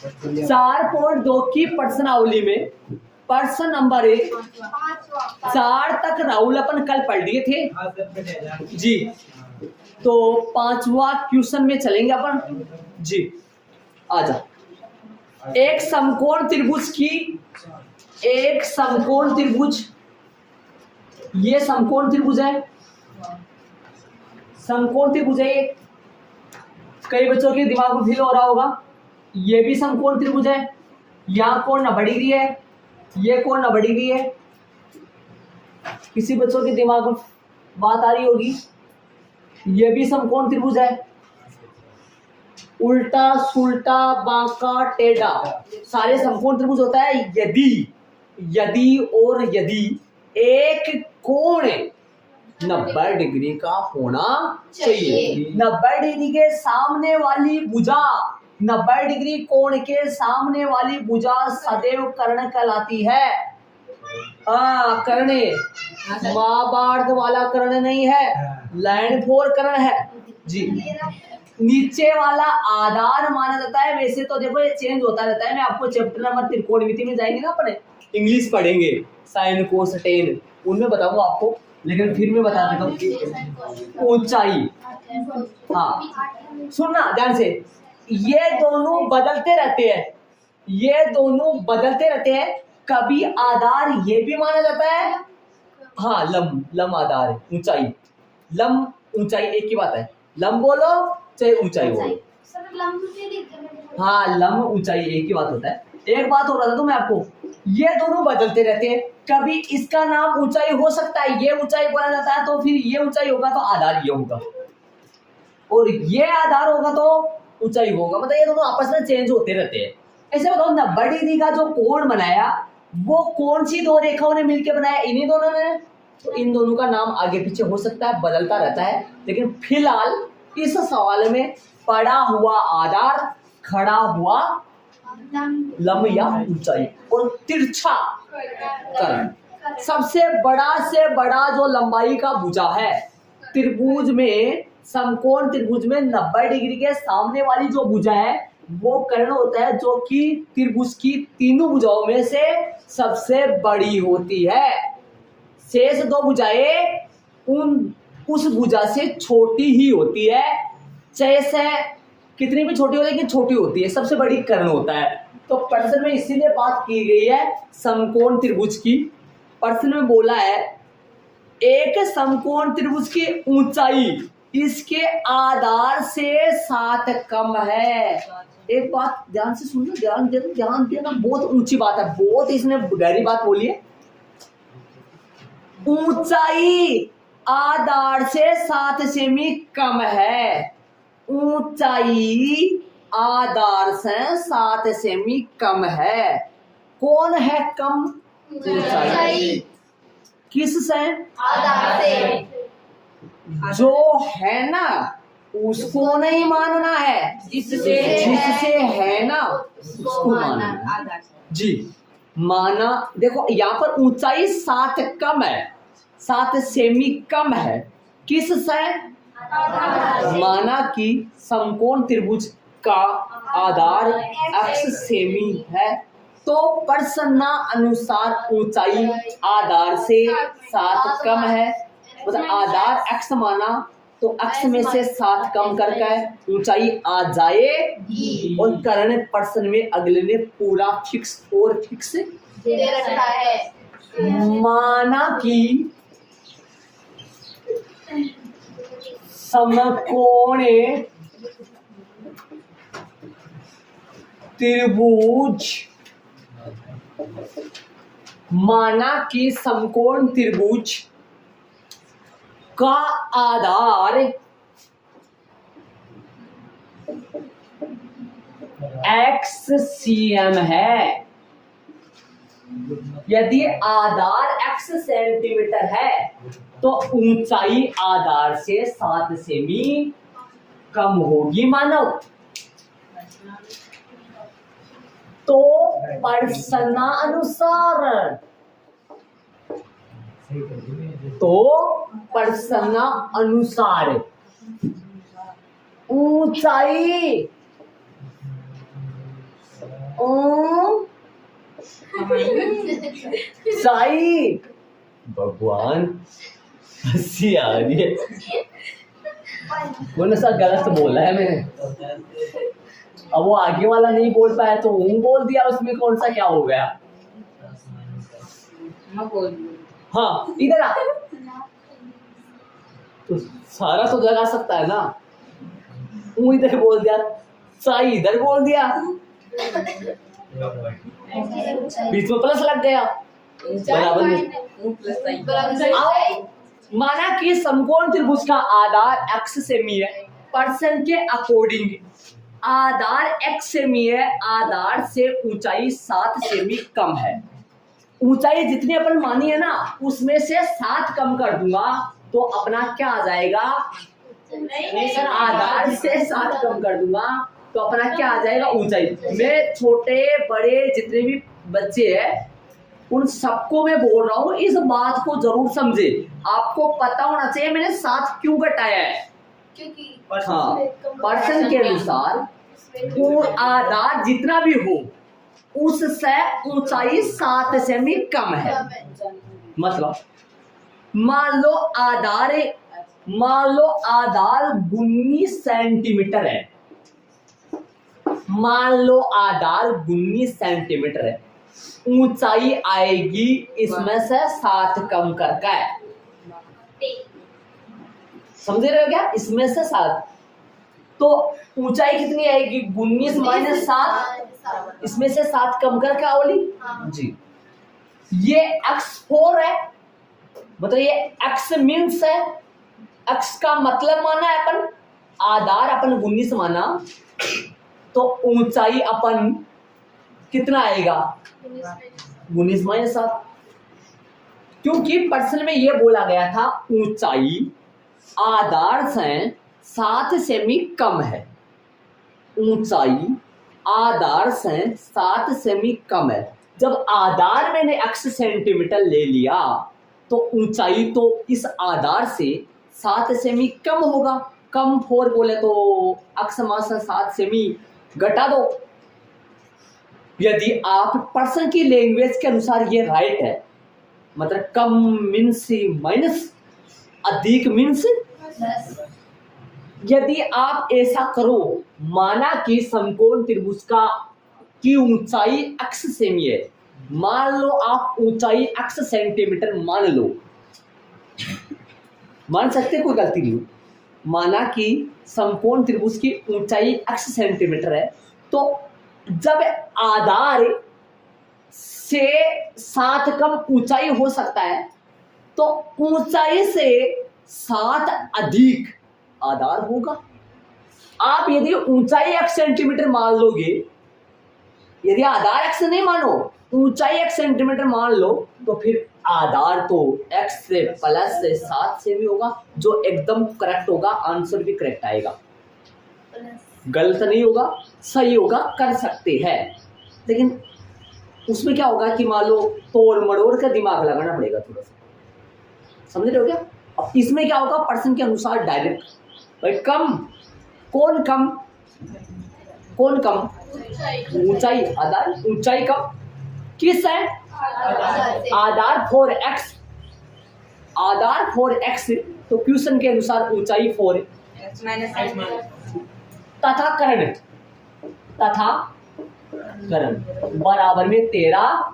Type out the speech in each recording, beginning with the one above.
4.2 की प्रश्नावली में प्रश्न नंबर 1 4 तक राहुल अपन कल पढ़ लिए थे जी। तो 5वां क्वेश्चन में चलेंगे अपन जी। आजा। एक समकोण त्रिभुज ये समकोण त्रिभुज है, समकोण त्रिभुज है। ये कई बच्चों के दिमाग में फील हो रहा होगा, ये भी समकोण त्रिभुज है। यहाँ कोण 90 डिग्री है, ये कोण 90 डिग्री है। किसी बच्चों के दिमाग में बात आ रही होगी, ये भी समकोण त्रिभुज है। उल्टा सुल्टा बांका टेढ़ा सारे समकोण त्रिभुज होता है यदि एक कोण 90 डिग्री का होना चाहिए। 90 डिग्री के सामने वाली भुजा, 90 डिग्री कोण के सामने वाली भुजा सदैव कर्ण कहलाती है। कर्ण महाभारत वाला कर्ण नहीं है, लाइन फोर कर्ण है जी। नीचे वाला आधार माना जाता है। वैसे तो देखो ये चेंज होता रहता है। मैं आपको चैप्टर नंबर त्रिकोणमिति में जाएंगे ना, अपने इंग्लिश पढ़ेंगे साइन कोस टेन, उनमें बताऊंगा आपको, लेकिन फिर मैं बता देता हूँ। ऊंचाई, हाँ सुनना ध्यान से, ये दोनों बदलते रहते हैं। कभी आधार ये भी माना जाता है, हाँ लंब आधार ऊंचाई, लंब ऊंचाई एक ही बात है। लंब बोलो चाहे ऊंचाई बोलो, हाँ लंब ऊंचाई एक ही बात होता है। एक बात हो रहा था तो मैं आपको, ये दोनों बदलते रहते हैं। कभी इसका नाम ऊंचाई हो सकता है, ये ऊंचाई बोला जाता है, तो फिर ये ऊंचाई होगा तो आधार ये होगा, और ये आधार होगा तो ऊंचाई होगा। मतलब ये दोनों आपस में चेंज होते रहते हैं। ऐसे बताओ 90 डिग्री का जो कोण बनाया वो कौन सी दो रेखाओं ने मिलकर बनाया? इन्हीं दोनों ने। तो इन दोनों का नाम आगे पीछे हो सकता है, बदलता रहता है, लेकिन फिलहाल इस सवाल में पड़ा हुआ आधार, खड़ा हुआ लंब या ऊंचाई और तिरछा कर्ण। सबसे बड़ा से बड़ा जो लंबाई का भुजा है त्रिभुज में, समकोण त्रिभुज में 90 डिग्री के सामने वाली जो भुजा है वो कर्ण होता है, जो कि त्रिभुज की तीनों भुजाओं में से सबसे बड़ी होती है। शेष दो भुजाएं उस भुजा से छोटी ही होती है। जैसे कितनी भी छोटी हो लेकिन छोटी होती है, सबसे बड़ी कर्ण होता है। तो प्रश्न में इसीलिए बात की गई है समकोण त्रिभुज की। प्रश्न में बोला है एक समकोण त्रिभुज की ऊंचाई इसके आधार से 7 कम है। एक बात ध्यान से सुनो, ध्यान देना, बहुत ऊंची बात है, बहुत इसने गहरी बात बोली है। ऊंचाई आधार से 7 सेमी कम है। ऊंचाई आधार से 7 सेमी कम है। कौन है कम? ऊंचाई। किससे? आधार से। जो है ना उसको नहीं मानना है, जिससे है ना उसको मानना है जी। माना देखो यहाँ पर ऊंचाई 7 कम है, 7 सेमी कम है। किससे? माना कि समकोण त्रिभुज का आधार x सेमी है, तो प्रश्न अनुसार ऊंचाई आधार से 7 कम है। मतलब आधार x माना तो x में से 7 कम करके ऊंचाई आ जाए। और कर्ण प्रश्न में अगले ने पूरा फिक्स दे रखा है। माना कि समकोण त्रिभुज, माना कि समकोण त्रिभुज का आधार XCM है। यदि आधार x सेंटीमीटर है तो ऊंचाई आधार से 7 सेमी कम होगी मानव। तो प्रश्नानुसार ऊंचाई ओ साई भगवान, हंसी आ रही है। कौन सा गलत बोला है मैंने? अब वो आगे वाला नहीं बोल पाया तो बोल दिया, उसमें कौन सा क्या हो गया? हाँ इधर आ, तो सारा तो लगा सकता है ना। इधर बोल दिया, साई इधर बोल दिया, बीच में प्लस लग गया, बराबर में। माना कि समकोण त्रिभुज का आधार x सेमी है, पर्सन के अकॉर्डिंग आधार x सेमी है, आधार से ऊंचाई 7 सेमी कम है। ऊंचाई जितनी अपन मानी है ना, उसमें से 7 कम कर दूंगा तो अपना क्या आ जाएगा? आधार से 7 कम कर दूंगा तो अपना क्या आ जाएगा? ऊंचाई। मैं छोटे बड़े जितने भी बच्चे हैं उन सबको मैं बोल रहा हूँ, इस बात को जरूर समझे। आपको पता होना चाहिए मैंने 7 क्यों घटाया है, क्योंकि हाँ पर्सन के अनुसार आधार जितना भी हो उससे ऊंचाई 7 सेमी कम है। मतलब मान लो आधार 19 सेंटीमीटर है, मान लो आधार 19 सेंटीमीटर है, ऊंचाई आएगी इसमें से 7 कम करके। समझ रहे हो क्या? इसमें से 7 तो ऊंचाई कितनी आएगी? 19 माइनस 7, इसमें से 7 कम करके आवली जी। ये x4 है, मतलब ये x मीन्स है, x का मतलब माना है अपन, आधार अपन 19 माना तो ऊंचाई अपन कितना आएगा? 19 माइनस 7, क्योंकि प्रश्न में ये बोला गया था ऊंचाई आधार से 7 सेमी कम है, ऊंचाई आधार से 7 सेमी कम है। जब आधार मैंने x सेंटीमीटर ले लिया तो ऊंचाई तो इस आधार से 7 सेमी कम होगा। कम 4 बोले तो x मास 7 सेमी घटा दो। यदि आप पर्सन की लैंग्वेज के अनुसार ये राइट है, मतलब कम मीन्स माइनस, अधिक मीन्स। यदि आप ऐसा करो, माना कि समकोण त्रिभुज का की ऊंचाई x सेमी है, मान लो आप ऊंचाई x सेंटीमीटर मान लो, मान सकते कोई गलती नहीं। माना कि समकोण त्रिभुज की ऊंचाई x सेंटीमीटर है, तो जब आधार से 7 कम ऊंचाई हो सकता है तो ऊंचाई से 7 अधिक आधार होगा। आप यदि ऊंचाई x सेंटीमीटर मान लोगे, यदि आधार x नहीं मानो, ऊंचाई x सेंटीमीटर मान लो, तो फिर आधार तो x से प्लस से 7 से भी होगा, जो एकदम करेक्ट होगा, आंसर भी करेक्ट आएगा, गलत नहीं होगा, सही होगा, कर सकते हैं। लेकिन उसमें क्या होगा कि मान लो तोड़ मड़ोड़ का दिमाग लगाना पड़ेगा थोड़ा सा, समझ रहे हो क्या? अब इसमें क्या होगा, पर्सन के अनुसार डायरेक्ट भाई कम, कौन कम, कौन कम? ऊंचाई, आधार ऊंचाई कम किस है? आधार 4x, आधार 4x, तो क्वेश्चन के अनुसार ऊंचाई 4 है। तथा कर्ण बराबर में 13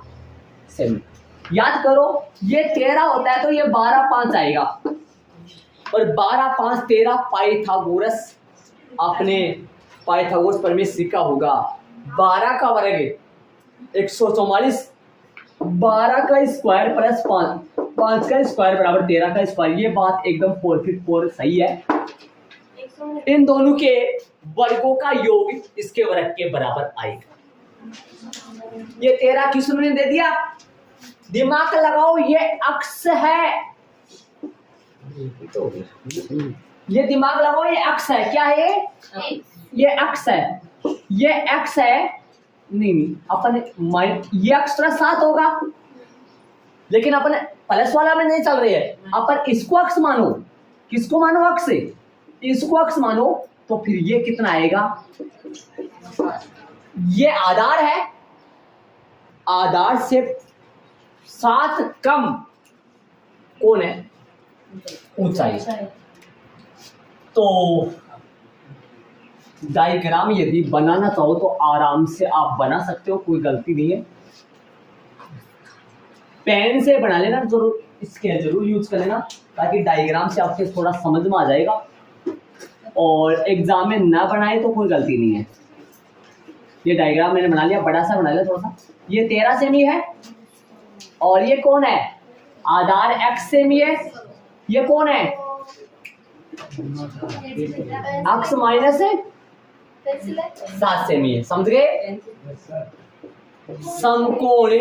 सेमी। याद करो ये 13 होता है तो ये 12 5 आएगा, और 12 5 13 पाइथागोरस, आपने पाइथागोरस पर में सीखा होगा। 12 का वर्ग 144, 12 का स्क्वायर प्लस 5 का स्क्वायर बराबर 13 का स्क्वायर। ये बात एकदम 4 सही है। इन दोनों के वर्गों का योग इसके वर्ग के बराबर आएगा। ये 13 किसने ने दे दिया? दिमाग लगाओ, ये अक्स है, ये दिमाग लगाओ, ये अक्स है। क्या है ये अक्स है, ये एक्स है। नहीं अपन ये अक्स प्लस 7 होगा, लेकिन अपन प्लस वाला में नहीं चल रही है, अपन इसको अक्स मानो। किसको मानो? अक्स, इसको अक्स मानो। तो फिर ये कितना आएगा? ये आधार है, आधार से 7 कम कौन है? ऊंचाई। तो डायग्राम यदि बनाना चाहो तो आराम से आप बना सकते हो, कोई गलती नहीं है। पेन से बना लेना, जरूर स्केल जरूर यूज कर लेना, ताकि डायग्राम से आपके थोड़ा समझ में आ जाएगा। और एग्जाम में ना बनाए तो कोई गलती नहीं है। ये डायग्राम मैंने बना लिया, बड़ा सा बना लिया थोड़ा सा। ये 13 सेमी है और ये कौन है? आधार x सेमी है। ये कौन है? x माइनस 7 सेमी है। समझ गए? समकोण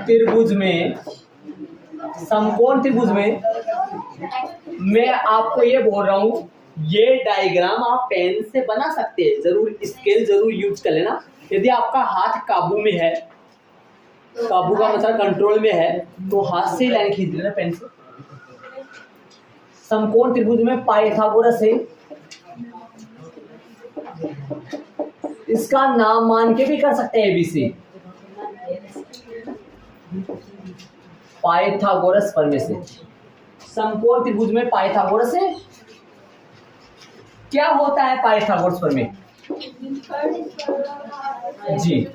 त्रिभुज में, समकोण त्रिभुज में मैं आपको ये बोल रहा हूं, ये डायग्राम आप पेन से बना सकते हैं, जरूर स्केल जरूर यूज कर लेना। यदि आपका हाथ काबू में है, काबू का मतलब कंट्रोल में है, तो हाथ से लाइन खींच लेना पेन से। समकोण त्रिभुज में पाइथागोरस है, इसका नाम मान के भी कर सकते हैं एबीसी, पाइथागोरस प्रमेय से। समकोण त्रिभुज में पाइथागोरस है। क्या होता है पाइथागोरस प्रमेय? जी,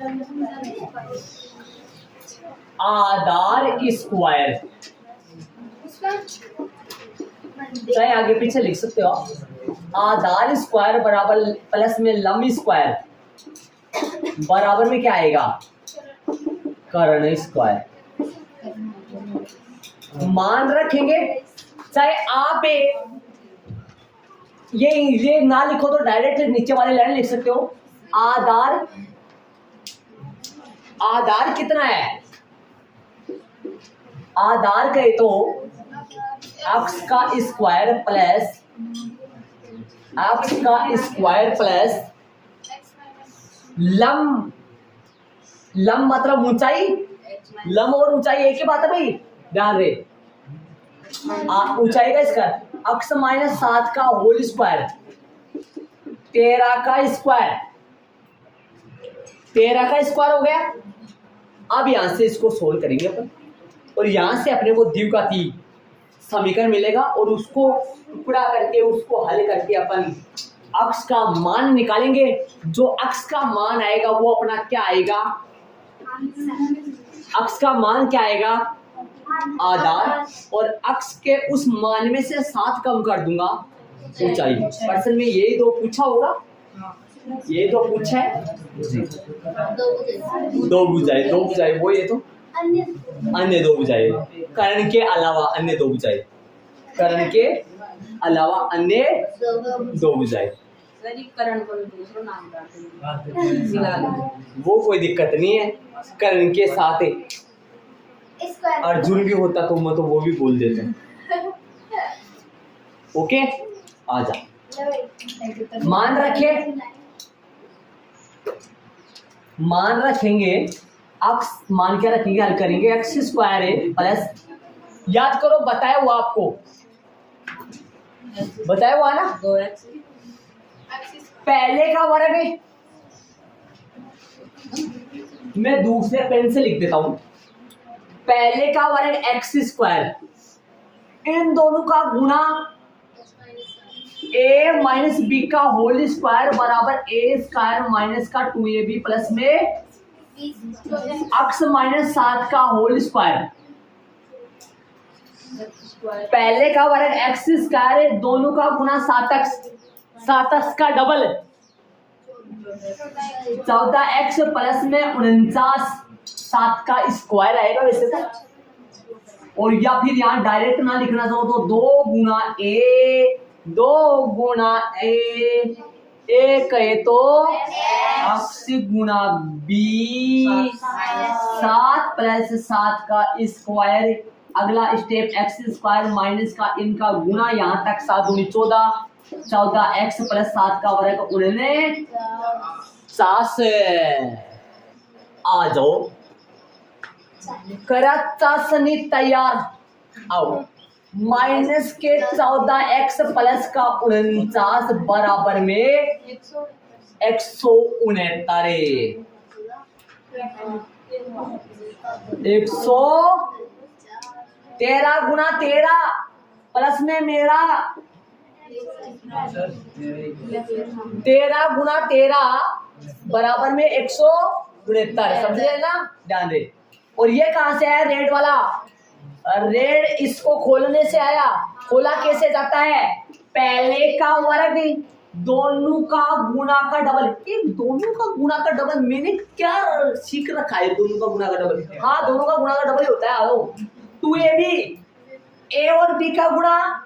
आधार स्क्वायर, चाहे आगे पीछे लिख सकते हो आप। आधार स्क्वायर बराबर प्लस में लंब स्क्वायर बराबर में क्या आएगा? कर्ण स्क्वायर। मान रखेंगे, चाहे आप ये ना लिखो तो डायरेक्ट नीचे वाले लाइन लिख सकते हो। आधार कितना है? आधार कहे तो x का स्क्वायर प्लस लंब मतलब ऊंचाई। लंब और ऊंचाई एक ही बात है भाई, ध्यान रहे। ऊंचाई का स्क्वायर x माइनस 7 का होल स्क्वायर, 13 का स्क्वायर हो गया। अब यहां से इसको सोल्व करेंगे अपन, और यहां से अपने को द्विघाती समीकरण मिलेगा, और उसको टुकड़ा करके, उसको हल करके अपन x का मान निकालेंगे। जो x का मान आएगा वो अपना क्या आएगा? x का मान क्या आएगा? आधार, और x के उस मान में से 7 कम कर दूंगा ऊंचाई। पर्सन में यही दो पूछा होगा, ये तो पूछा है जी। दो बुझाए वो, ये तो अन्य दो बुझाए, कर्ण के अलावा अन्य दो बुझाए, कर्ण के अलावा अन्य दो बुझाए। कर्ण को दूसरा नाम डालते, वो कोई दिक्कत नहीं है, कर्ण के साथ अर्जुन भी होता तो मैं तो वो भी बोल देते हैं। ओके, आजा मान रखेंगे x, मान क्या रखेंगे? हल करेंगे। x स्क्वायर है प्लस, याद करो बताया हुआ आपको, बताया हुआ ना, 2x पहले का वर्ग है। मैं दूसरे पेन से लिख देता हूं, पहले का वर्ग x स्क्वायर, इन दोनों का गुणा a माइनस बी का होल स्क्वायर बराबर a स्क्वायर माइनस का 2ab प्लस में x माइनस 7 का होल स्क्वायर। पहले का वर्ग x स्क्वायर है, दोनों का गुणा 7x का डबल 14x प्लस में 49, 7 का स्क्वायर आएगा वैसे तो। और या फिर यहाँ डायरेक्ट ना लिखना चाहो तो 2 गुना ए कहे तो x गुना b, 7 प्लस 7 का स्क्वायर। अगला स्टेप x स्क्वायर माइनस का इनका गुना, यहाँ तक 7 दूनी 14, 14x प्लस 7 का वर्ग 49। आ जाओ, करा चाशनी तैयार। आओ, माइनस के 14x प्लस का 49 बराबर में 169 113 गुना 13 प्लस में मेरा 13 गुना 13 बराबर में 169, समझे ना, ध्यान दे। और ये कहां से आया रेड वाला? रेड इसको खोलने से आया। खोला कैसे जाता है? पहले का वर्ग दोनों का गुणा का डबल। ये दोनों का गुणा का डबल मैंने क्या सीख रखा है? दोनों का गुणा का डबल, हाँ दोनों का गुणा का डबल ही होता है। आओ 2ab, ए और बी का गुणा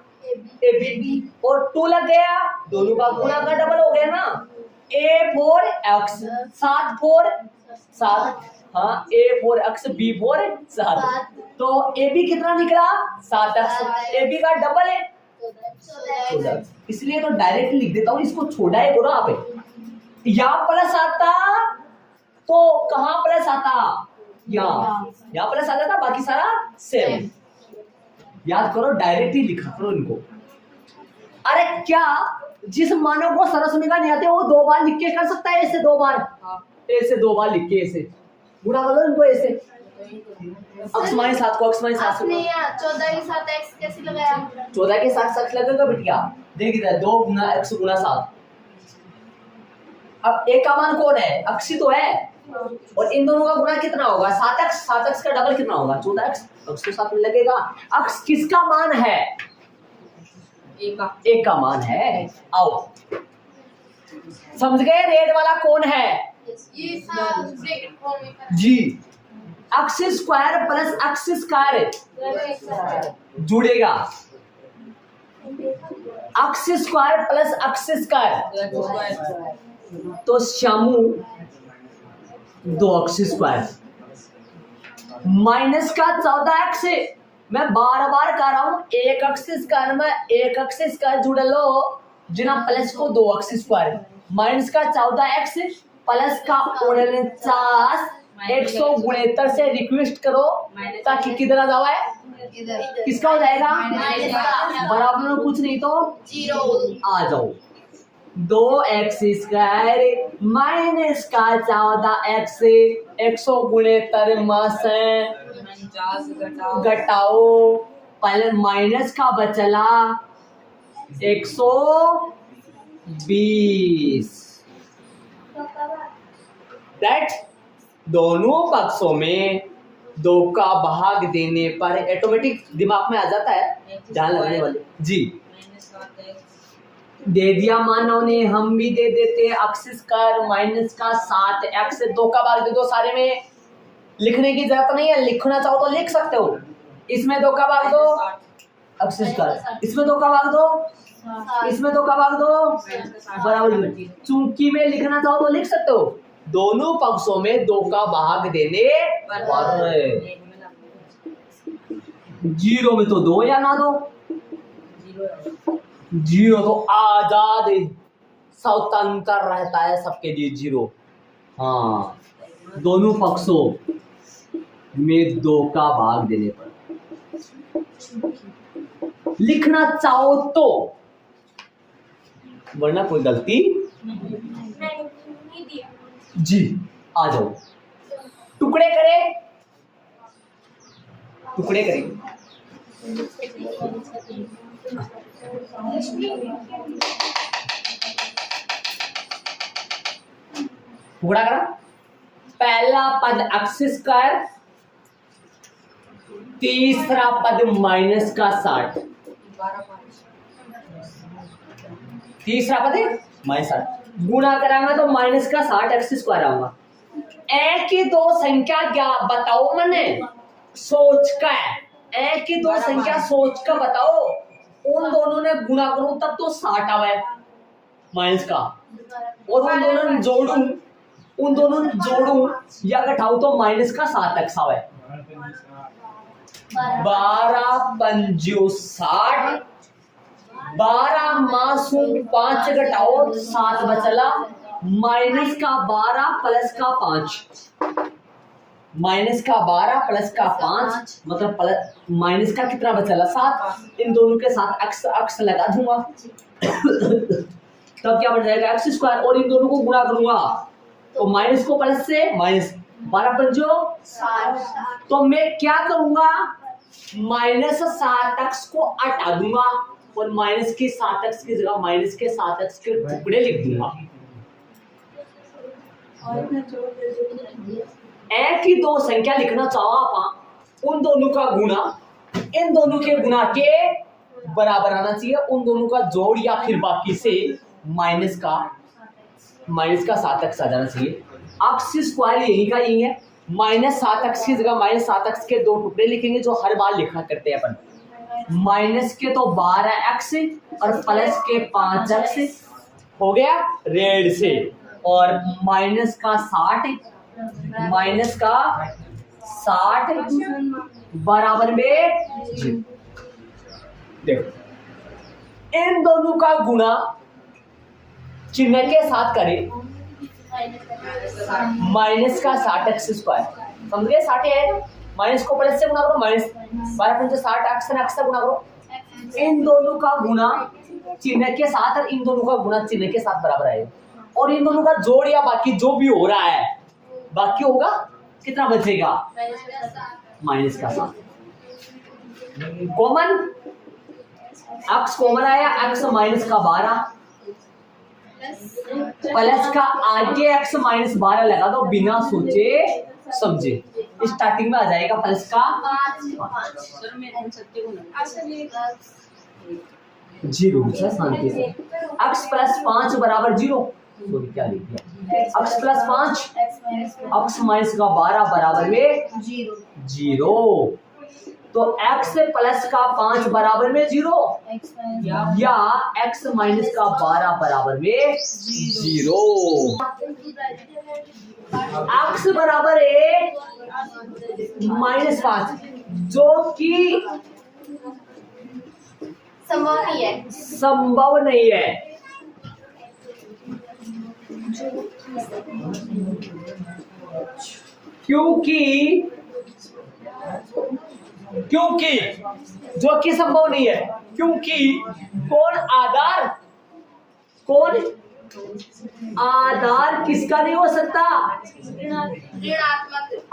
ए बी और 2 लग गया, दोनों का गुणा का डबल हो गया ना। a फोर x 7 फोर 7, हाँ a four x b four 7, तो ए बी कितना निकला? 7x। ए बी का डबल है 14, इसलिए तो डायरेक्ट लिख देता हूँ, इसको छोड़ा है बोला आप। यहाँ प्लस आता तो कहाँ प्लस आता? यहाँ प्लस आता था, बाकी सारा सेम। याद करो, डायरेक्ट ही लिखा करो इनको। अरे क्या जिस मानव को सरल समीकरण नहीं आते वो 2 बार लिख के कर सकता है? ऐसे 2 बार, ऐसे 2 बार लिख के ऐसे गुणा कर लो इनको ऐसे। x माइनस 7 को x माइनस 7 से 14 के साथ x कैसे लगाया? 14 के साथ x लगेगा बिटिया। देख इधर 2 गुना x गुना 7। अब a का मान कौन है? x ही तो है, और इन दोनों का गुणा कितना होगा? 7x। 7x का डबल कितना होगा? 14x। x तो 7 में लगेगा। x किसका मान है? एक का मान है। आओ समझ गए रेड वाला कौन है? ये सब ब्रैकेट फॉर्म में कर जी, X square plus X square जुड़ेगा। X square plus X square, तो श्यामू 2x स्क्वायर माइनस का 14x। मैं बार बार कर रहा हूं, एक एक्स स्क्वायर में एक एक्स स्क्वायर जुड़ लो जिना प्लस को 2x स्क्वायर माइनस का 14x प्लस का 49 169 से रिक्वेस्ट करो ताकि किधर आ जाओ है? किसका हो जाएगा? बराबर में कुछ नहीं तो 0 आ जाओ। 2x स्क्वायर माइनस का 14x 169 में से घटाओ, पहले माइनस का बचला 120। दैट दोनों पक्षों में 2 का भाग देने पर ऑटोमेटिक दिमाग में आ जाता है, ध्यान लगाने वाले जी। दे दिया मानव ने, हम भी दे देते। एक्स स्क्वायर माइनस का 7x 2 का भाग दे दो। सारे में लिखने की जरूरत नहीं है, लिखना चाहो तो लिख सकते हो। इसमें 2 का भाग दो एक्स स्क्वायर, इसमें 2 का भाग दो, इसमें 2 का भाग दो, बराबर। चूंकि में लिखना चाहो तो लिख सकते हो। दोनों पक्षों में 2 का भाग देने पर 0 में तो 2 या ना दो, 0 तो आजाद स्वतंत्र रहता है सबके लिए 0। हाँ, दोनों पक्षों में 2 का भाग देने पर लिखना चाहो तो, वरना कोई गलती जी। आ जाओ, टुकड़े करें, टुकड़े करें। टुकड़ा करा। पहला पद एक्स स्क्वायर, तीसरा पद माइनस का 60, तीसरा पद माइनस 60 गुणा करांगा तो माइनस का 60 एक्स स्क्वायर आऊंगा। एक की 2 संख्या क्या बताओ, मैंने सोच का एक की 2 संख्या सोच का बताओ। उन दोनों ने गुणा करूं तब तो 60 आवे माइनस का, और उन दोनों ने जोड़ू या घटाऊं तो माइनस का 7x आवे। 12 पंजो 60, 12 मासूम 5 घटाओ 7 बचला, माइनस का 12 प्लस का 5, माइनस का 12 प्लस का 5 मतलब प्लस माइनस का कितना बचला 7। इन दोनों के साथ अक्स अक्स लगा दूंगा। तब क्या बन जाएगा एक्स स्क्वायर, और इन दोनों को गुणा करूंगा तो माइनस को प्लस से माइनस 12 पंजो, 60। तो मैं क्या करूंगा -7x को हटा दूंगा और माइनस के 7x की जगह माइनस के 7x के टुकड़े लिख दूंगा। एक ही दो संख्या लिखना चाहो आप, उन दोनों का गुणा इन दोनों के गुणा के बराबर आना चाहिए, उन दोनों का जोड़ या फिर बाकी से माइनस का 7x आ जाना चाहिए। एक्स स्क्वायर यही का यही है, -7x की जगह -7x के दो टुकड़े लिखेंगे जो हर बार लिखा करते हैं अपन, माइनस के तो 12x और प्लस के 5x हो गया रेड से, और माइनस का 60 बराबर में देखो इन दोनों का गुणा चिन्ह के साथ करें, माइनस का 60x स्क्वायर, समझ गए 60 है, माइनस को प्लस से गुणा करो, माइनस 12×60 x से गुणा करो, इन दोनों का गुणा चिन्ह के साथ और इन दोनों का गुणा चिन्ह के साथ बराबर आएगा, और इन दोनों का जोड़ या बाकी जो भी हो रहा है बाकी होगा कितना बचेगा माइनस का 7। कॉमन x कॉमन आया, x माइनस का 12 प्लस का आगे x माइनस 12 लगा दो बिना सोचे समझे, स्टार्टिंग में आ जाएगा प्लस का 0 शांति से, x प्लस 5 बराबर 0, सॉरी क्या लिख दिया, x प्लस 5 x माइनस का 12 बराबर में 0, तो x प्लस का 5 बराबर में 0 या x माइनस का 12 बराबर में 0, x बराबर है -5 जो कि संभव नहीं है, क्योंकि जो कि संभव नहीं है, क्योंकि कौन आधार किसका नहीं हो सकता,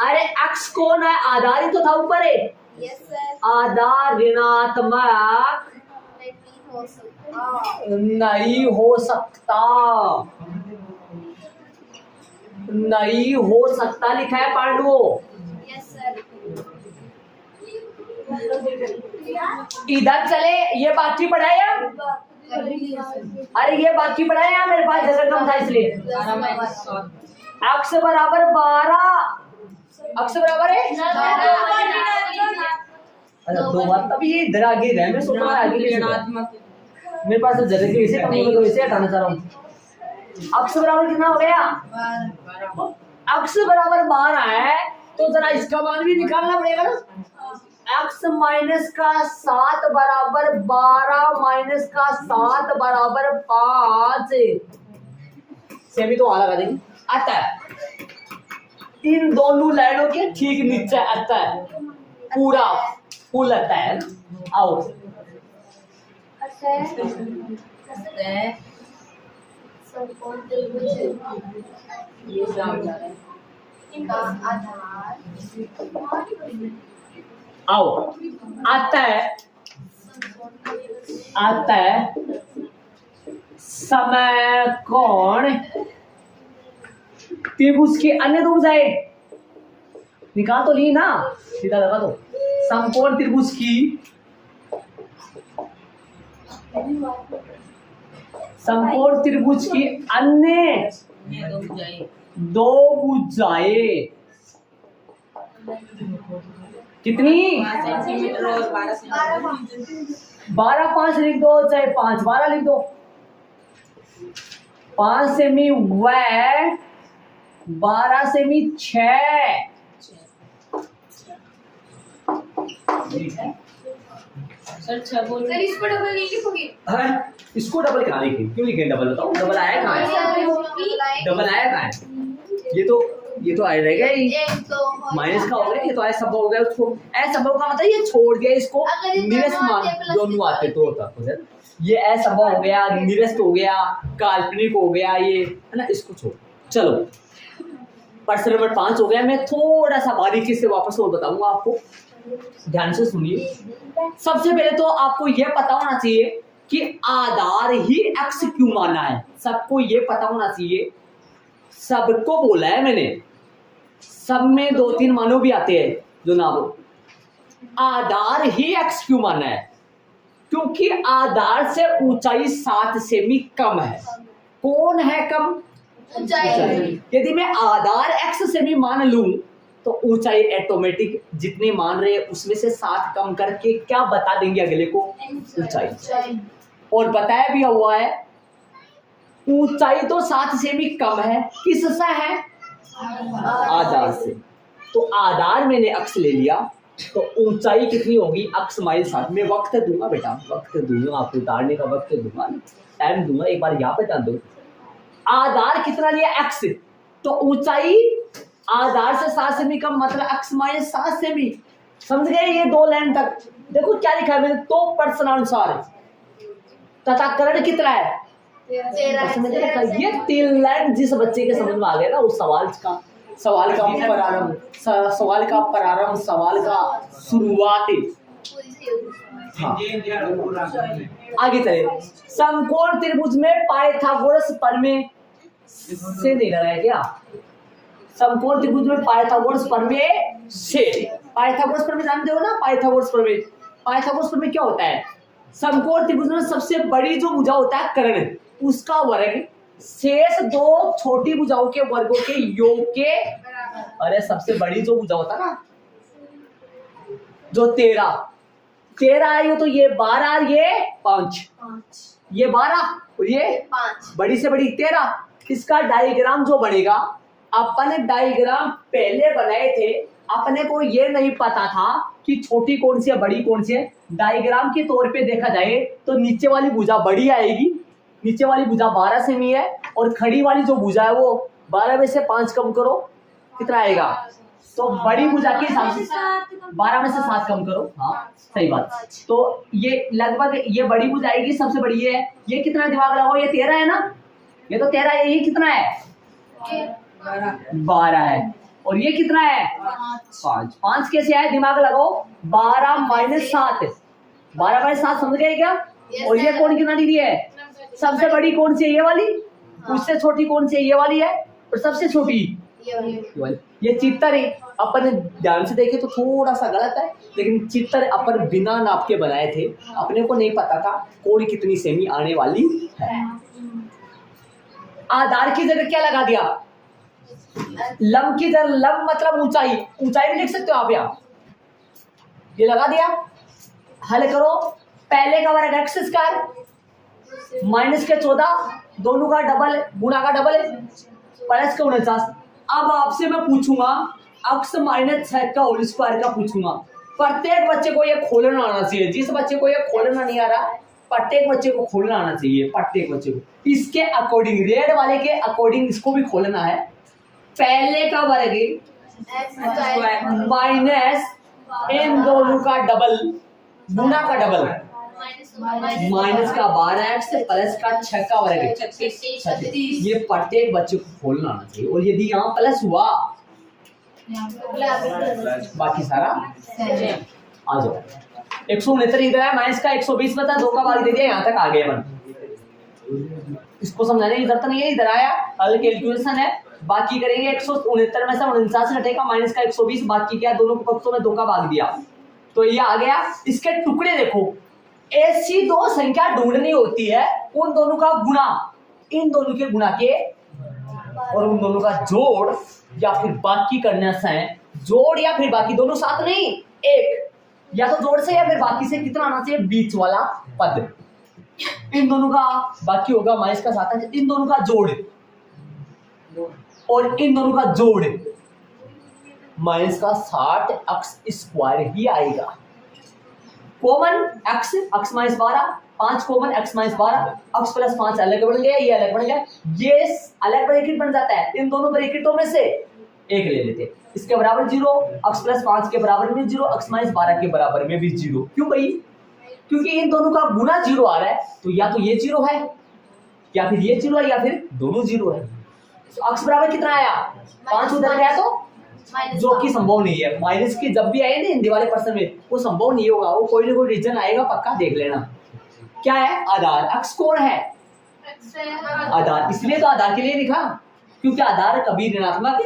अरे x कौन है, आधार ही तो था ऊपर है, आधार ऋणात्मक नहीं हो सकता लिखा है पांडवों। इधर चले, ये बाकी पढ़ाए हम, अरे ये बाकी पढ़ाए हम, मेरे पास जगह कम था इसलिए। x बराबर 12, x बराबर है अच्छा 2 बार, तभी ये इधर आगे रहे, मैं सोच रहा आगे मेरे पास जगह की वैसे कम है तो वैसे हटाना चाह रहा हूँ। x बराबर कितना हो गया, x बराबर 12 है, तो जरा इसका मान भी निकालना पड़ेगा ना, x माइनस का 7 बराबर 12 माइनस का 7 बराबर 5 सेमी तो वहां लगा देंगे, आता है इन दोनों लाइनों के ठीक नीचे आता है, पूरा फुल आता है। आओ आओ आता है समय कोण त्रिभुज के अन्य दो भुजाएं निकाल तो ली ना, सीधा लगा दो, समकोण त्रिभुज की अन्य दो भुजाएं कितनी 12 5 लिख दो, चाहे 5 12 लिख दो, 5 सेमी वह 12 सेमी 6 सर इसको डबल नहीं लिखोगे? हाँ, इसको डबल कहाँ लिखे, क्यों लिखे डबल, बताओ डबल आया कहाँ है, डबल आया कहाँ है, ये तो आया रहेगा ही, माइनस का हो गया, ये तो ऐसा हो गया, उसको ऐसा का मतलब ये छोड़ गया, इसको निरस मान दोनों आते तो होता ये असंभव हो गया, निरस्त हो गया, काल्पनिक हो गया, ये है ना, इसको छोड़। चलो प्रश्न नंबर 5 हो गया। मैं थोड़ा सा बारीकी से वापस और बताऊंगा आपको, ध्यान से सुनिए। सबसे पहले तो आपको यह पता होना चाहिए कि आधार ही एक्स क्यों माना है। सबको यह पता होना चाहिए, सबको बोला है मैंने, सब में 2-3 मानो भी आते हैं जो ना बोल। आधार ही एक्स क्यों माना है? क्योंकि आधार से ऊंचाई 7 सेमी कम है। कौन है कम? ऊंचाई। यदि मैं आधार एक्स सेमी मान लूं तो ऊंचाई ऑटोमेटिक जितने मान रहे हैं उसमें से 7 कम करके क्या बता देंगे अगले को? ऊंचाई। और बताया भी हुआ है ऊंचाई तो 7 सेमी कम है, किससे है? आधार से। तो आधार मैंने अक्स ले लिया तो ऊंचाई कितनी होगी? X minus 7। मैं वक्त दूंगा बेटा, वक्त दूंगा आपको, उतारने का वक्त दूंगा, टाइम दूंगा। एक बार यहाँ पे डाल दो, आधार कितना लिया? एक्स। तो ऊंचाई आधार से 7 सेमी कम, मतलब एक्स माइनस 7 सेमी। समझ गए? ये 2 लाइन तक देखो क्या लिखा है मैंने, तो प्रश्नानुसार तथा करण कितना है? 13। ये 3 लाइन जिस बच्चे के समझ में आ गया ना, उस सवाल का प्रारंभ, सवाल का शुरुआत। हाँ। आगे चले। समकोण त्रिभुज में पाइथागोरस प्रमेय से नहीं लगाया क्या? समकोण त्रिभुज में पाइथागोरस प्रमेय से, पाइथागोरस प्रमेय जानते हो ना? पाइथागोरस प्रमेय क्या होता है? समकोण त्रिभुज में सबसे बड़ी जो भुजा होता है कर्ण, उसका वर्ग शेष 2 छोटी भुजाओं के वर्गों के योग के, अरे सबसे बड़ी जो भुजा होता है ना, जो 13 आई हो तो ये 12, ये 5, ये 12 और ये 5, बड़ी से बड़ी 13। इसका डायग्राम जो बनेगा, अपन डायग्राम पहले बनाए थे, अपने को ये नहीं पता था कि छोटी कौन सी है बड़ी कौन सी है। डायग्राम के तौर पे देखा जाए तो नीचे वाली भुजा बड़ी आएगी, नीचे वाली भुजा 12 सेमी है, और खड़ी वाली जो भुजा है वो 12 में से 5 कम करो, कितना आएगा? तो बड़ी भुजा के हिसाब से 12 में से 7 कम करो। हाँ सही बात। तो ये लगभग ये बड़ी भुजा आएगी, सबसे बड़ी है। ये कितना दिमाग लगाओ? ये 13 है ना, ये तो 13 है। ये कितना है? 12 है। और ये कितना है? 5 कैसे आए? दिमाग लगाओ। 12 माइनस 7, 12 माइनस 7 समझ गए क्या? और ये कौन कितना दी है? सबसे बड़ी कौन सी है? ये वाली। उससे छोटी कौन सी है? ये वाली है। और सबसे छोटी ये चित्तर है। अपन ध्यान से देखे तो थोड़ा सा गलत है, लेकिन चित्तर अपन बिना नाप के बनाए थे, अपने को नहीं पता था कोण कितनी सेमी आने वाली है। आधार की जगह क्या लगा दिया? लंब की जगह, लंब मतलब ऊंचाई, ऊंचाई भी लिख सकते हो आप यहाँ, ये लगा दिया। हल करो। पहले का वर्ग एक्स स्क्वायर माइनस के 14, दोनों का डबल, गुणा का डबल, प्लस का 49। अब आपसे मैं पूछूंगा एक्स माइनस 6 का होल स्क्वायर का पूछूंगा। प्रत्येक बच्चे को ये खोलना आना चाहिए। जिस बच्चे को ये खोलना नहीं आ रहा, प्रत्येक बच्चे को खोलना आना चाहिए, प्रत्येक बच्चे को। इसके अकॉर्डिंग, रेड वाले के अकॉर्डिंग इसको भी खोलना है। पहले का वर्ग माइनस इन दोनों का डबल, गुणा का डबल, माइनस का 12x प्लस का 6 का वर्ग 36। ये प्रत्येक बच्चे को खोलना आना चाहिए। और यदि यहाँ प्लस हुआ बाकी सारा आ जाओ। 169 इधर है, माइनस का 120 बता, 2 का भाग दे दिया, यहाँ तक आ गए अपन। इसको समझाने की जरूरत नहीं है, इधर आया, हल कैलकुलेशन है। बाकी करेंगे 169 में से 49 घटेगा, माइनस का 120, बाकी क्या? दोनों पक्षों में 2 का भाग दिया तो ये आ गया। इसके टुकड़े देखो, ऐसी 2 संख्या ढूंढनी होती है, उन दोनों का गुणा, इन दोनों के गुणा के, और उन दोनों का जोड़ या फिर बाकी करने से, जोड़ या फिर बाकी, दोनों साथ नहीं, एक, या तो जोड़ से या फिर बाकी से कितना आना चाहिए? बीच वाला पद। इन दोनों का बाकी होगा माइनस का 7, इन दोनों का जोड़ और इन दोनों का जोड़ माइनस का 60 एक्स स्क्वायर ही आएगा। Common x, x minus 12, 5 common, x minus 12, x plus 5 अलग बन गया, ये अलग बन गया, ये अलग ब्रैकेट बन जाता है। इन दोनों ब्रैकेटों में से एक ले लेते, इसके बराबर 0, एक्स प्लस 5 के बराबर में 0, एक्स माइनस 12 के बराबर में भी 0। क्यों भाई? क्योंकि इन दोनों का गुना 0 आ रहा है, तो या तो ये 0 है या फिर ये 0 है या फिर दोनों 0 है। तो अक्स बराबर कितना आया, 5 उधर गया तो जो कि संभव नहीं है। माइनस की जब भी आए ना हिंदी वाले पर्सन में, वो संभव नहीं होगा, वो कोई ना कोई रीजन आएगा, पक्का देख लेना। क्या है, आधार। अक्स कौन है, आधार, इसलिए तो आधार के लिए लिखा, क्योंकि आधार कभी ऋणात्मक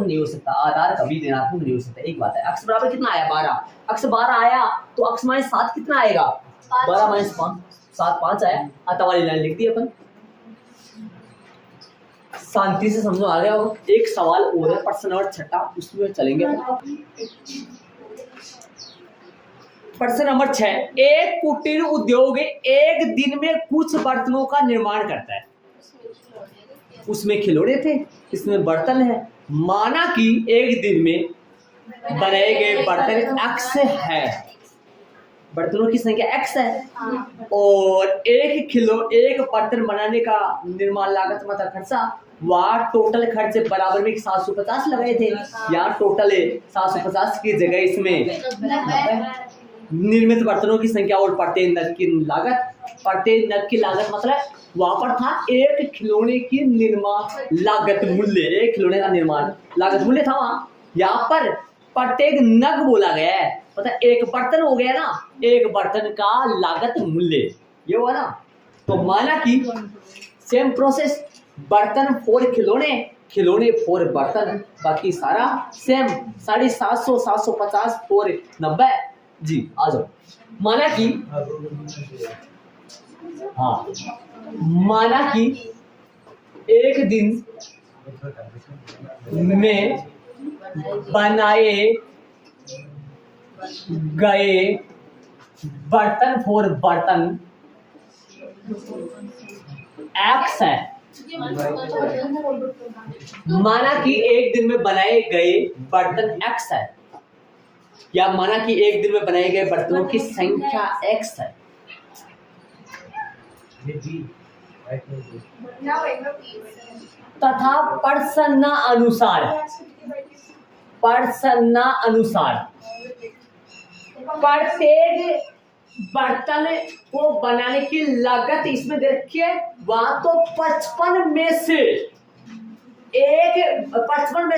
नहीं हो सकता, आधार कभी ऋणात्मक नहीं हो सकता। एक बात है। अक्स बराबर कितना आया, 12। अक्स 12 आया तो अक्स माइनस 7 कितना आएगा, 12 माइनस 5, 7 5 आया। आता वाली लाइन लिख दी अपन, शांति से समझो आ गया हो। एक सवाल और है, प्रश्न नंबर 6, उसमें चलेंगे। प्रश्न नंबर 6, एक कुटीर उद्योग एक दिन में कुछ बर्तनों का निर्माण करता है। उसमें खिलौने थे, इसमें बर्तन है। माना कि एक दिन में बनाए गए बर्तन x है, बर्तनों की संख्या x है, और एक बर्तन बनाने का निर्माण लागत मतलब खर्चा, वहाँ टोटल खर्च बराबर में 750 लगाए थे। यहाँ टोटल 750 की जगह इसमें निर्मित बर्तनों की संख्या और प्रत्येक नग की लागत, प्रत्येक नग की लागत मतलब वहां पर था एक खिलौने की निर्माण लागत मूल्य, एक खिलौने का निर्माण लागत मूल्य था वहां। यहाँ पर प्रत्येक नग बोला गया है, मतलब एक बर्तन हो गया ना, एक बर्तन का लागत मूल्य ये हुआ ना। तो माना कि सेम प्रोसेस, बर्तन फॉर खिलौने, खिलौने फॉर बर्तन, बाकी सारा सेम। 750 750 फॉर 90 जी। आ जाओ। माना कि हाँ, माना कि एक दिन में बनाए गए बर्तन फॉर बर्तन x है। माना कि एक दिन में बनाए गए बर्तन x है, या माना कि एक दिन में बनाए गए बर्तनों की संख्या x है। तथा प्रश्न अनुसार प्रत्येक बर्तन को बनाने की लागत इसमें देखिए, वहां तो 55 में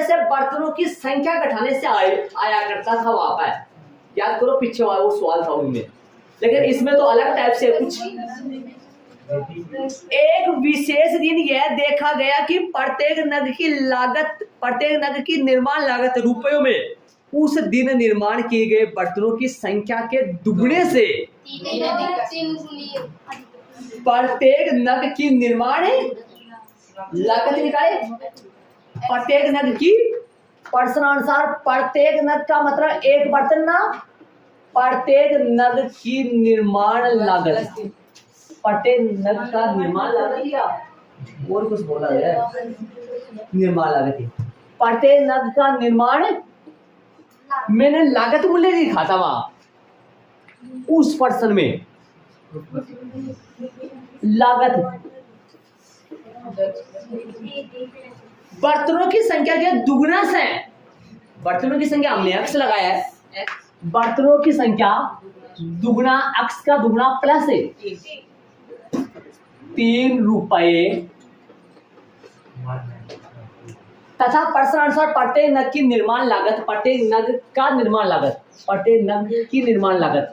से बर्तनों की संख्या घटाने से आया करता था वहां पर। याद करो पीछे वो सवाल था उनमें, लेकिन इसमें तो अलग टाइप से कुछ। एक विशेष दिन यह देखा गया कि प्रत्येक नग की निर्माण लागत रुपयों में उस दिन निर्माण किए गए बर्तनों की संख्या के दुगने से प्रत्येक नग की निर्माण लागत निकाले। प्रत्येक नग की प्रश्नानुसार प्रत्येक नग का मतलब एक बर्तन ना, प्रत्येक नग की निर्माण लागत, प्रत्येक नग का निर्माण लागत या और कुछ बोला गया, निर्माण लागत, प्रत्येक नग का निर्माण। मैंने लागत मूल्य लिखा था वहां उस पर्सन में, लागत बर्तनों की संख्या के दुगना से, बर्तनों की संख्या हमने x लगाया है, बर्तनों की संख्या दुगना, x का दुगना प्लस 3 रुपए, तथा प्रश्नानुसार प्रत्येक नग की निर्माण लागत, प्रत्येक नग का निर्माण लागत, प्रत्येक नग की निर्माण लागत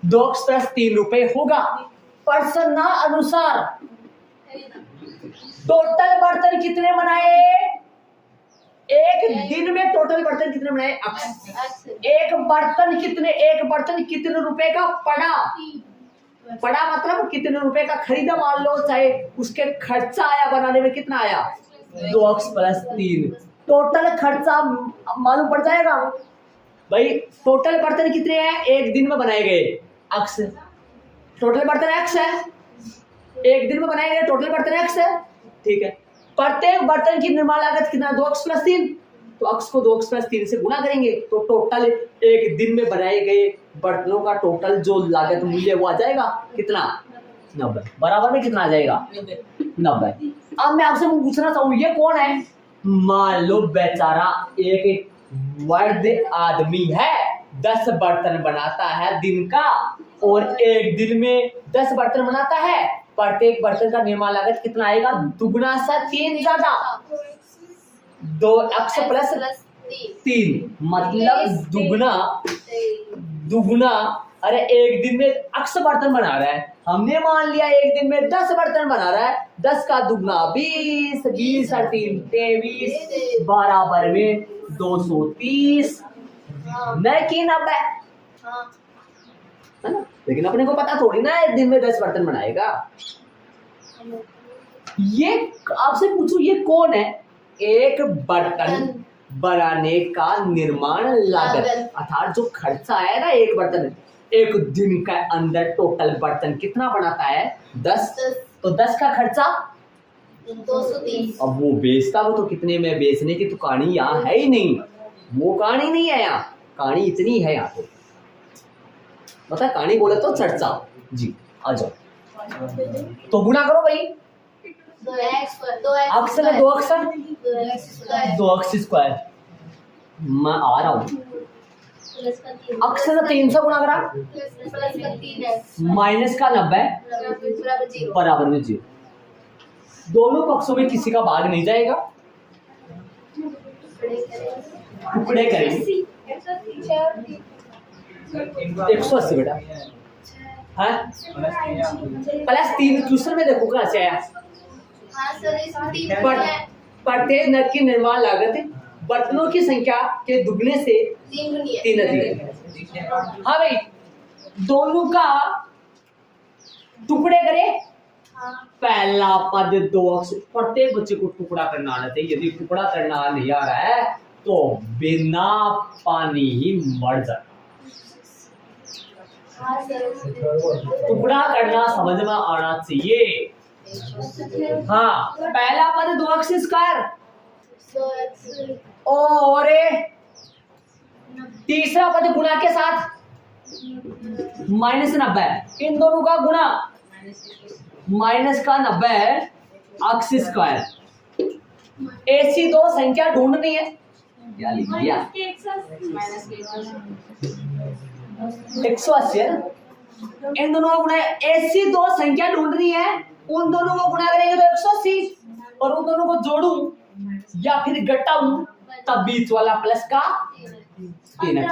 2x प्लस 3 रुपए होगा। प्रश्न अनुसार टोटल बर्तन कितने बनाए, एक दिन में टोटल बर्तन कितने बनाए, एक बर्तन कितने रुपए का पड़ा मतलब कितने रुपए का खरीदा, मान लो, चाहे उसके खर्चा आया बनाने में, कितना आया 2x प्लस 3, टोटल खर्चा मालूम पड़ जाएगा भाई। टोटल बर्तन कितने हैं एक दिन में बनाए गए, x, टोटल बर्तन x है, एक दिन में बनाए गए टोटल बर्तन x है, ठीक है। प्रत्येक बर्तन की निर्माण लागत कितना, 2x प्लस 3, तो x को 2x प्लस 3 से गुना करेंगे तो टोटल एक दिन में बनाए गए बर्तनों का टोटल जो लागत मूल्य वो आ जाएगा कितना, 90, बराबर में कितना आ जाएगा 90। अब मैं आपसे पूछना चाहूँ, ये कौन है, मान लो बेचारा एक वर्द आदमी है, 10 बर्तन बनाता है दिन का, और एक दिन में 10 बर्तन बनाता है, प्रत्येक बर्तन का निर्माण लागत कितना आएगा? दुगना सा 3 ज्यादा 2x प्लस 3, मतलब दुगना। अरे एक दिन में x बर्तन बना रहा है, हमने मान लिया एक दिन में 10 बर्तन बना रहा है, 10 का दुगना 20, 20 और 3 23, बराबर में 230 न कि 90, है ना? लेकिन अपने को पता थोड़ी ना एक दिन में 10 बर्तन बनाएगा। ये आपसे पूछूं, ये कौन है? एक बर्तन बनाने का निर्माण लागत, अर्थात जो खर्चा है ना एक बर्तन, एक दिन के अंदर टोटल बर्तन कितना बनाता है? 10। तो 10 का खर्चा 230। अब वो बेचता, वो तो कितने में बेचने की तो कहानी यहाँ है ही नहीं, वो कहानी नहीं है यहाँ, कहानी इतनी है यहाँ तो, मतलब कहानी बोले तो चर्चा जी। आ जाओ तो गुना करो भाई, 2x अक्सर है 2 अक्सर 2x स्क्वायर, मैं आ रहा हूँ, अक्सर 300 गुना करा माइनस का 90 बराबर में 0, दोनों पक्षों में किसी का भाग नहीं जाएगा, टुकड़े करेंगे 180 बेटा है प्लस 3, क्वेश्चन में देखो कैसे आया। प्रत्येक नग की निर्माण लागत बर्तनों की संख्या के दुगने से 3 अधिक। हाँ भाई, दोनों का टुकड़े करे, पहला पद 2 अक्षर, प्रत्येक बच्चे को टुकड़ा करना आना चाहिए, यदि टुकड़ा करना नहीं आ रहा है तो बिना पानी ही मर जाए। टुकड़ा करना समझ में आना चाहिए। हाँ, पहला पद 2x स्क्वायर और तीसरा पद गुणा के साथ -90, इन दोनों का गुणा माइनस का 90 x स्क्वायर। ऐसी दो संख्या ढूंढनी है, क्या लिख दिया? 180 है ना, इन दोनों का गुणा, ऐसी दो संख्या ढूंढनी है, उन दोनों को गुणा करेंगे तो 180, और उन दोनों को जोड़ूं या फिर घटाऊं तब बीच वाला प्लस का 3x।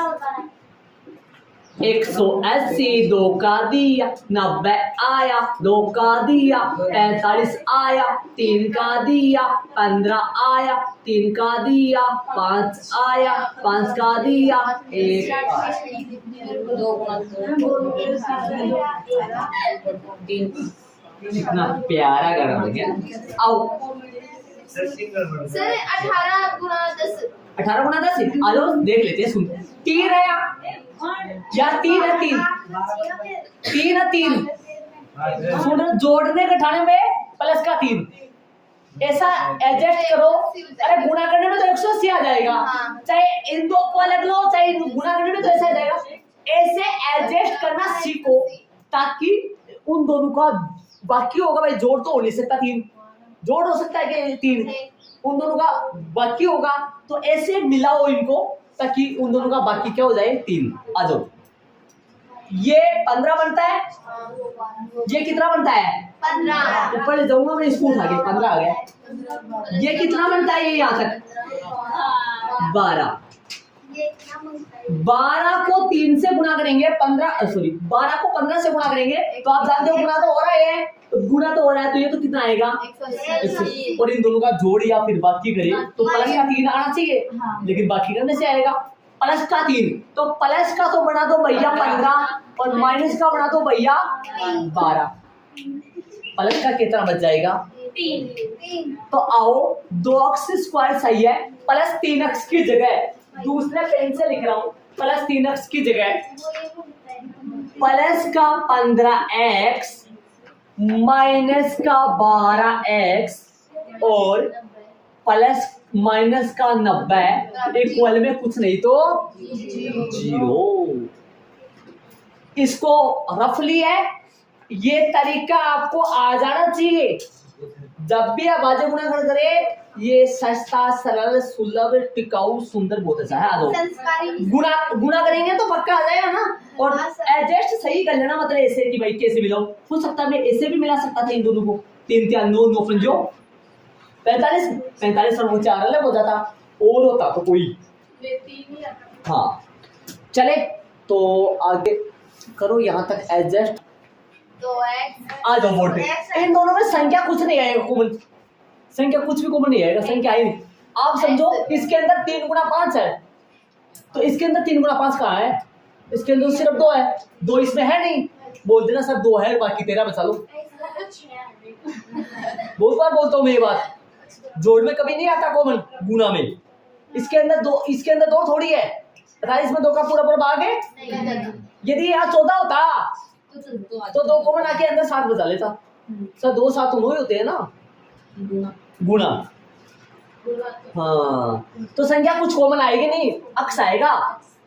180 2 का दिया, 90 आया, 2 का दिया, 45 आया, 3 का दिया, 15 आया, 3 का दिया, 5 आया, 5 का दिया, 1 कितना प्यारा कर रहे हैं। आओ सर 18 गुना 10, 18 गुना 10, आ जाओ देख लेते हैं। सुन, 3 है या 3 है, 3 है 3, सुन, जोड़ने घटाने में प्लस का 3, ऐसा एडजस्ट करो। अरे गुणा करने में तो 180 आ जाएगा, चाहे इन दो को अलग लो, चाहे गुणा करने में तो ऐसा आ जाएगा। ऐसे एडजस्ट करना सीखो ताकि उन दोनों का बाकी होगा भाई, जोड़ तो हो नहीं सकता, 3 जोड़ हो सकता है कि 3, उन दोनों का बाकी होगा, तो ऐसे मिलाओ इनको ताकि उन दोनों का बाकी क्या हो जाए, 3। आ जाओ, ये 15 बनता है, ये कितना बनता है 15, ऊपर जाऊंगा मैं, इसको उठा के 15 आ गया। ये कितना बनता है, ये यहाँ तक 12, 12 को 3 से गुणा करेंगे, 12 को 15 से गुणा करेंगे, तो आप जानते हो गुणा तो हो रहा है, गुणा तो हो रहा है, तो ये तो कितना आएगा 180, और इन दोनों का जोड़ या फिर बाकी करें तो प्लस का 3 आना चाहिए, लेकिन बाकी करने से आएगा प्लस का 3, तो प्लस का तो बना दो भैया 15 और माइनस का बना दो भैया 12, प्लस का कितना बच जाएगा 3। तो आओ 2x स्क्वायर सही है, प्लस 3x की जगह दूसरे पेन से लिख रहा हूं, प्लस 3x की जगह प्लस का 15x माइनस का 12x और प्लस माइनस का 90 इक्वल में कुछ नहीं तो 0। इसको रफली है, ये तरीका आपको आ जाना चाहिए। जब भी आप भाज्य गुणा करे ये सस्ता, सरल, सुलभ, टिकाऊ, सुंदर बहुत अच्छा है। आ जाओ, संस्कारी। गुना गुना करेंगे तो पक्का आ जाएगा ना। और एडजस्ट सही कर लेना, मतलब ऐसे कि भाई कैसे मिलाओ, हो सकता है मैं ऐसे भी मिला सकता था इन दोनों को। 3 3 9 9 पंजो 45 45 और वो 4 अलग हो जाता, और होता तो कोई। हाँ चले तो आगे करो यहाँ तक एडजस्ट। 2x आ जाओ बोर्ड पे। इन दोनों में संख्या कुछ नहीं आएगा कॉमन, संख्या कुछ भी कॉमन नहीं आएगा, संख्या आई नहीं। आप समझो इसके अंदर 3 गुना 5 है, तो इसके अंदर 3 गुना 5 कहाँ है? इसके अंदर सिर्फ 2 है, 2 इसमें है नहीं। बोल देना सर 2 है, बाकी तेरा बचा लो। बहुत बार बोलता हूँ मैं ये बात, जोड़ में कभी नहीं आता कॉमन, गुना में। इसके अंदर 2, इसके अंदर 2 थोड़ी है, पता है इसमें 2 का पूरा पूरा भाग है। यदि यहाँ 14 होता तो 2 कॉमन आके अंदर 7 बचा लेता। सर 2 7 दोनों ही होते हैं ना, गुना। हाँ तो संख्या कुछ कॉमन आएगी नहीं, अक्स आएगा,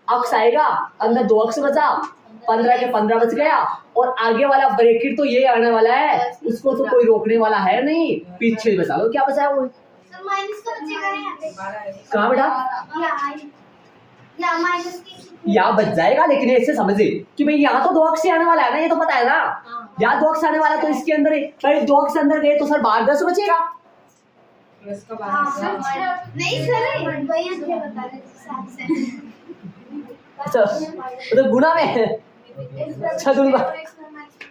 अक्स आएगा, अंदर 2 अक्स बचा, 15 के 15 बच गया, और आगे वाला ब्रैकेट तो ये आने वाला है, उसको तो कोई रोकने वाला है नहीं, पीछे बचा लो। क्या बचा है वो? सर माइनस का बचेगा यहाँ। कहाँ बेटा? या माइनस 3 यहाँ बच जाएगा, लेकिन ऐसे समझे कि भाई यहाँ तो 2 अक्स से आने वाला है ना, ये तो पता है ना। यहाँ 2 अक्स आने वाला तो इसके अंदर भाई 2 अक्स अंदर गए तो सर बाहर 10 बचेगा। नहीं सर भैया क्या बता रहे थे साथ से। अच्छा तो गुना में अच्छा दूंगा,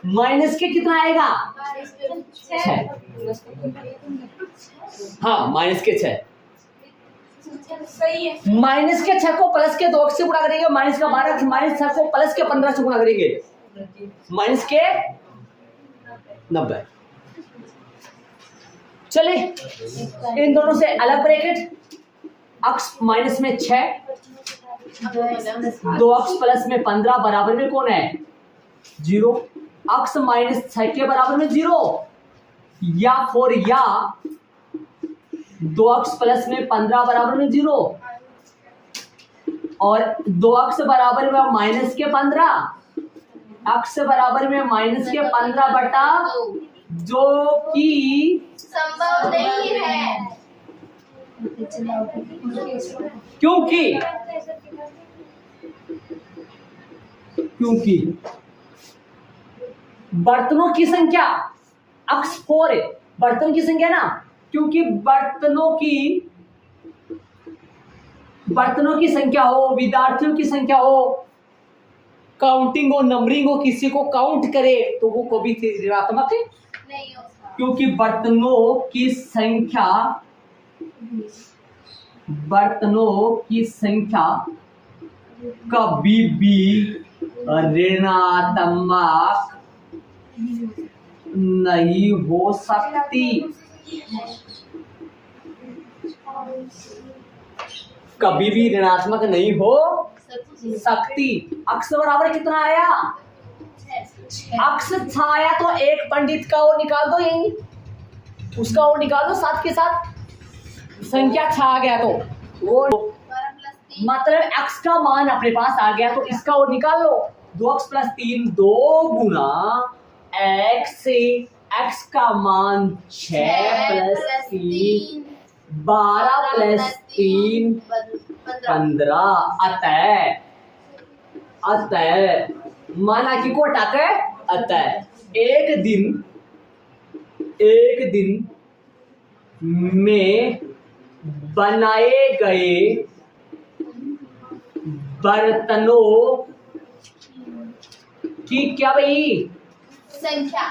माइनस के कितना आएगा? 6। हाँ माइनस के 6 सही है। माइनस के 6 को प्लस के 2 अक्स से गुणा करेंगे, माइनस का 12, माइनस 6 को प्लस के 15 से गुणा करेंगे, माइनस के 90। चले इन दोनों से अलग ब्रैकेट, अक्स माइनस में 6, 2 अक्स प्लस में 15 बराबर में कौन है? 0। अक्स माइनस 6 के बराबर में 0, या 2 अक्स प्लस में 15 बराबर में 0, और 2 अक्स बराबर में माइनस के 15, अक्स बराबर में माइनस के 15 बटा, जो कि संभव नहीं है क्योंकि बर्तनों की संख्या अक्स 4 है, बर्तन की संख्या ना, क्योंकि बर्तनों की संख्या हो, विद्यार्थियों की संख्या हो, काउंटिंग हो, नंबरिंग हो, किसी को काउंट करे तो वो कभी ऋणात्मक है नहीं होता, क्योंकि बर्तनों की संख्या कभी भी ऋणात्मक नहीं हो सकती, कभी भी ऋणात्मक नहीं हो सकती। अक्स बराबर कितना आया? अक्स आया तो एक पंडित का और निकाल दो, यही उसका और निकाल दो, साथ के साथ संख्या 6 आ गया तो वो मतलब x का मान अपने पास आ गया, तो इसका और निकाल लो। 2x प्लस 3 2 गुना x से x का मान 6 प्लस 3 12 प्लस 3 15। अतः माना कि को टाके, अतः एक दिन में बनाए गए बर्तनों की क्या भाई संख्या,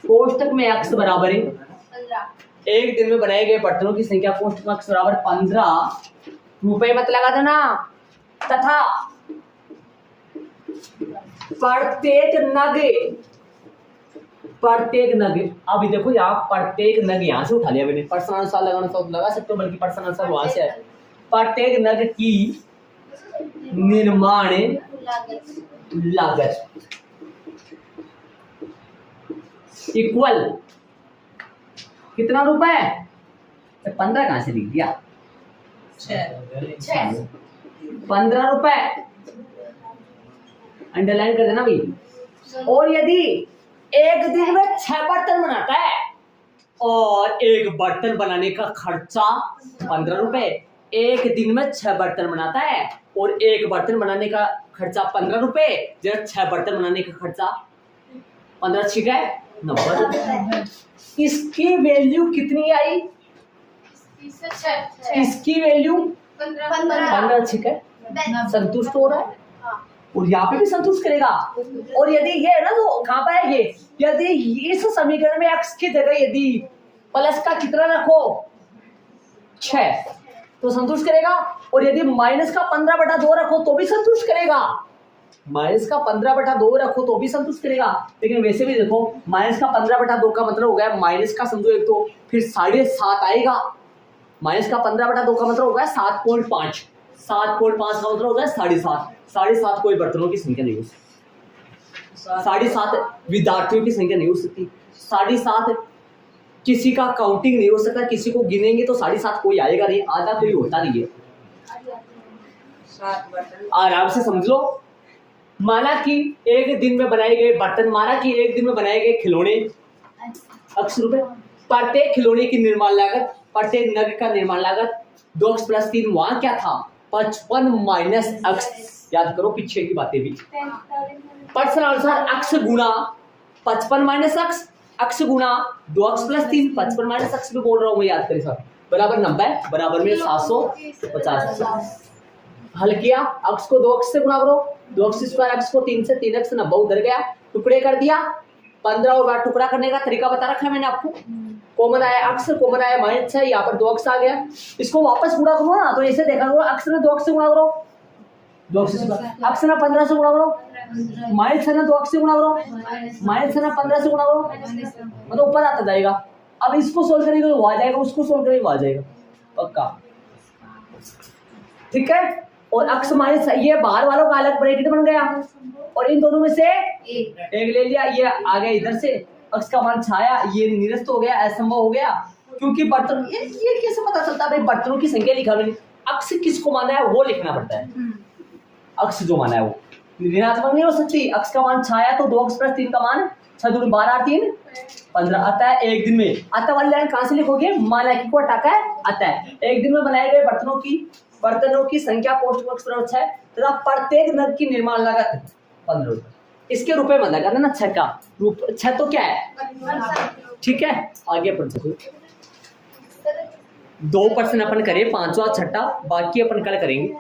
कोष्टक में x बराबर है 15, एक दिन में बनाए गए बर्तनों की संख्या कोष्टक में x बराबर 15 रुपए मत लगा देना, तथा प्रत्येक नग अभी देखो यहाँ प्रत्येक नग यहाँ से उठा लिया मैंने, पर्सन अनुसार लगाना तो लगा सकते हो, बल्कि पर्सन अनुसार वहां से है। प्रत्येक नग की निर्माण लागत इक्वल कितना रुपए? 15 कहां से लिख दिया? 15 रुपए अंडरलाइन कर देना भाई। और यदि एक दिन में 6 बर्तन बनाता है और एक बर्तन बनाने का खर्चा 15 रुपए। एक दिन में 6 बर्तन बनाता है और एक बर्तन बनाने का खर्चा 15 रुपए, जब 6 बर्तन बनाने का खर्चा 15 छिक है 90 रुपए। इसकी वैल्यू कितनी आई? इसकी वैल्यू 15 छिक है। संतुष्ट हो रहा है और यहाँ पे भी संतुष्ट करेगा। और यदि ये है ना तो कहाँ पर है ये, यदि इस समीकरण में x की जगह यदि प्लस का कितना रखो 6 तो संतुष्ट करेगा, और यदि माइनस का 15/2 रखो तो भी संतुष्ट करेगा। माइनस का 15/2 रखो तो भी संतुष्ट करेगा। लेकिन वैसे भी देखो माइनस का 15/2 का मतलब हो गया माइनस का समझो एक तो फिर 7.5 आएगा। माइनस का 15/2 का मतलब हो गया 7.5, 7.5 का मतलब हो गया 7.5। 7.5 कोई बर्तनों की संख्या नहीं हो सकती, 7.5 विद्यार्थियों की संख्या नहीं हो सकती, 7.5 किसी का काउंटिंग नहीं हो सकता। किसी को गिनेंगे तो 7.5 कोई आएगा नहीं, आधा कोई होता नहीं है। 7 बर्तन। आराम से समझ लो। माना कि एक दिन में बनाए गए बर्तन, माना कि एक दिन में बनाए गए खिलौने x रुपए। प्रत्येक खिलौने की निर्माण लागत, प्रत्येक नग का निर्माण लागत 2x + 3 वहां क्या था 55 - x। याद करो पीछे की बातें भी। प्रश्न अनुसार x गुणा 55 - x, x गुणा 2x + 3 55 - x भी बोल रहा हूँ मैं, याद करें सर, बराबर 90 बराबर में 750। हल किया, x को 2x से गुणा करो, 2x² x को 3 से, 3x 90 उधर गया, टुकड़े कर दिया। 15 और बार टुकड़ा करने का तरीका बता रखा है मैंने आपको। कॉमन आया x, कॉमन आया -6, यहाँ पर 2x आ गया। इसको वापस गुणा करो ना तो ऐसे देखा करो, x ने 2x से गुणा करो, 2x x ने 15 से गुणा करो, -6 ने 2x से गुणा करो, -6 ने 15 से गुणा करो, मतलब ऊपर आता जाएगा। अब इसको सोल्व करेंगे तो आ जाएगा, उसको सोल्व करेंगे तो आ जाएगा पक्का, ठीक है। और x माइनस ये बाहर वालों का अलग ब्रैकेट बन गया और इन दोनों में से एक ले लिया, ये आ गया इधर से, x का मान छाया, ये निरस्त हो गया, असंभव हो गया। क्योंकि बर्तन ये कैसे पता चलता है भाई, बर्तनों की संख्या लिखा मैंने, x किसको माना है वो लिखना पड़ता है। x जो माना है वो ऋणात्मक नहीं हो सकती। x का मान छाया तो 2x + 3 का मान 6 दूनी 12 3 15 आता है एक दिन में। आता वाली लाइन कहाँ से लिखोगे, माना कि को टाका है आता है। एक दिन में बनाए गए बर्तनों की संख्या पोस्ट बॉक्स पर 6 तथा प्रत्येक नग की निर्माण लागत 15 रुपए। इसके रुपए में लगा ना 6 का 6 तो क्या है, ठीक है। आगे अपन चलो 2 प्रश्न अपन करें, 5वां 6ठा बाकी अपन कल करेंगे।